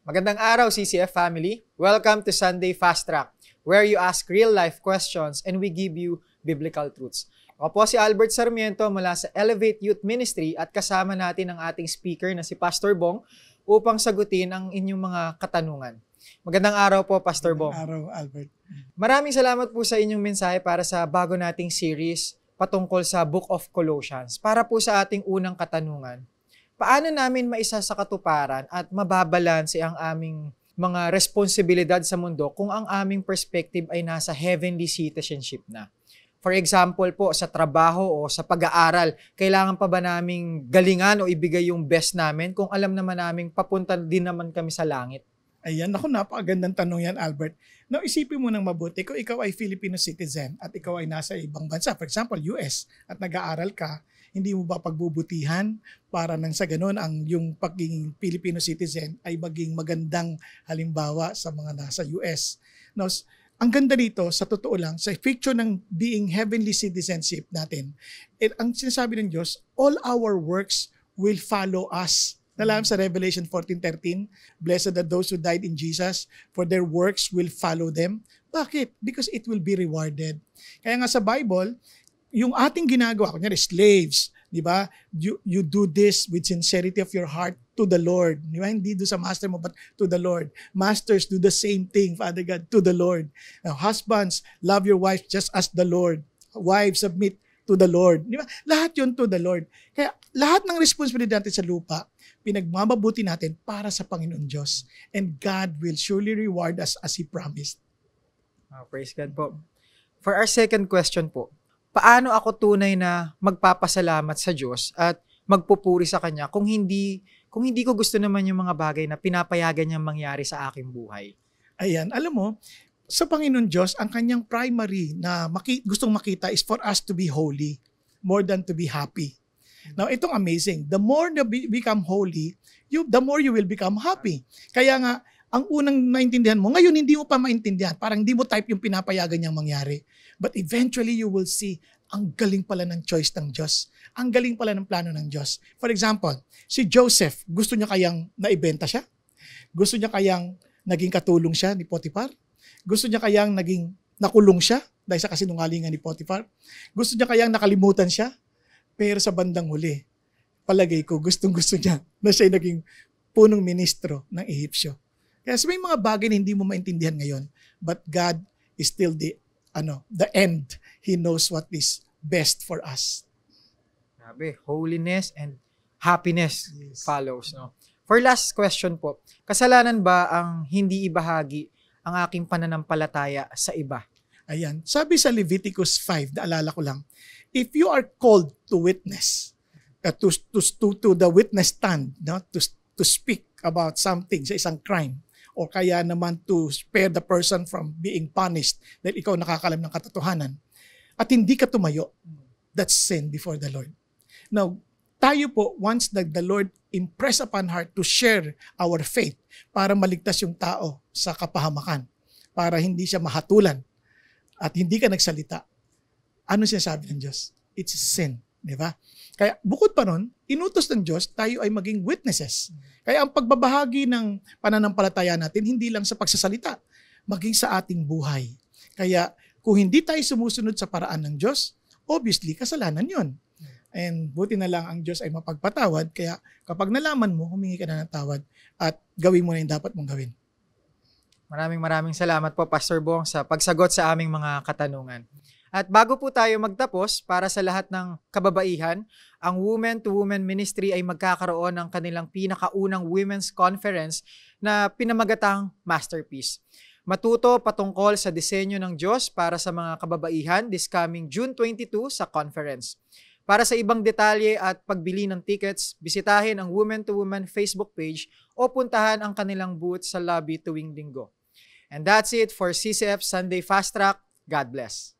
Magandang araw, CCF family. Welcome to Sunday Fast Track, where you ask real-life questions and we give you biblical truths. Ako po si Albert Sarmiento mula sa Elevate Youth Ministry at kasama natin ang ating speaker na si Pastor Bong upang sagutin ang inyong mga katanungan. Magandang araw po, Pastor Bong. Magandang araw, Albert. Maraming salamat po sa inyong mensahe para sa bago nating series patungkol sa Book of Colossians. Para po sa ating unang katanungan, paano namin maisa sa katuparan at mababalanse ang aming mga responsibilidad sa mundo kung ang aming perspective ay nasa heavenly citizenship na? For example po, sa trabaho o sa pag-aaral, kailangan pa ba naming galingan o ibigay yung best namin kung alam naman naming papunta din naman kami sa langit? Ayan, ako napakagandang tanong yan, Albert. Now, isipin mo nang mabuti, kung ikaw ay Filipino citizen at ikaw ay nasa ibang bansa, for example, US, at nag-aaral ka, hindi mo ba pagbubutihan para nang sa ganun ang yung pagiging Filipino citizen ay maging magandang halimbawa sa mga nasa US? Now, ang ganda dito, sa totoo lang, sa picture ng being heavenly citizenship natin, ang sinasabi ng Diyos, all our works will follow us. Nalam sa Revelation 14:13, blessed are those who died in Jesus, for their works will follow them. Bakit? Because it will be rewarded. Kaya nga sa Bible, yung ating ginagawa, kunyari slaves, di ba? You do this with sincerity of your heart to the Lord. Di ba? Hindi do sa master mo, but to the Lord. Masters, do the same thing, Father God, to the Lord. Now, husbands, love your wives just as the Lord. Wives, submit to the Lord. Di ba? Lahat yun to the Lord. Kaya lahat ng responsibilidad natin sa lupa, pinagmamabuti natin para sa Panginoon Diyos. And God will surely reward us as He promised. Praise God po. For our second question po, paano ako tunay na magpapasalamat sa Diyos at magpupuri sa Kanya kung hindi ko gusto naman yung mga bagay na pinapayagan niyang mangyari sa aking buhay? Ayan, alam mo, sa Panginoon Diyos, ang Kanyang primary na gustong makita is for us to be holy more than to be happy. Now, itong amazing. The more you become holy, the more you will become happy. Kaya nga, ang unang naintindihan mo, ngayon hindi mo pa maintindihan. Parang hindi mo type yung pinapayagan niyang mangyari. But eventually, you will see, ang galing pala ng choice ng Diyos. Ang galing pala ng plano ng Diyos. For example, si Joseph, gusto niya kayang naibenta siya? Gusto niya kayang naging katulong siya ni Potiphar? Gusto niya kayang naging nakulong siya dahil sa kasinungalingan ni Potiphar? Gusto niya kayang nakalimutan siya? Pero sa bandang huli, palagay ko, gustong-gusto niya na siya'y naging punong ministro ng Ehipsyo. Kaya may mga bagay na hindi mo maintindihan ngayon, but God is still the end. He knows what is best for us. Grabe, holiness and happiness follows. No? For last question po, kasalanan ba ang hindi ibahagi ang aking pananampalataya sa iba? Ayan. Sabi sa Leviticus 5, naalala ko lang, if you are called to witness, to the witness stand, no? to speak about something sa isang crime, o kaya naman to spare the person from being punished dahil ikaw nakakalam ng katotohanan, at hindi ka tumayo, that's sin before the Lord. Now, tayo po, once the Lord impress upon heart to share our faith para maligtas yung tao sa kapahamakan, para hindi siya mahatulan, at hindi ka nagsalita, ano sinasabi ng Diyos? It's sin, di ba? Kaya bukod pa nun, inutos ng Diyos, tayo ay maging witnesses. Kaya ang pagbabahagi ng pananampalataya natin, hindi lang sa pagsasalita, maging sa ating buhay. Kaya kung hindi tayo sumusunod sa paraan ng Diyos, obviously, kasalanan yon. And buti na lang ang Diyos ay mapagpatawad, kaya kapag nalaman mo, humingi ka na ng tawad at gawin mo na yung dapat mong gawin. Maraming salamat po, Pastor Bong, sa pagsagot sa aming mga katanungan. At bago po tayo magtapos, para sa lahat ng kababaihan, ang Women to Women Ministry ay magkakaroon ng kanilang pinakaunang women's conference na pinamagatang Masterpiece. Matuto patungkol sa disenyo ng Diyos para sa mga kababaihan this coming June 22 sa conference. Para sa ibang detalye at pagbili ng tickets, bisitahin ang Women to Women Facebook page o puntahan ang kanilang booth sa lobby tuwing linggo. And that's it for CCF Sunday Fast Track. God bless.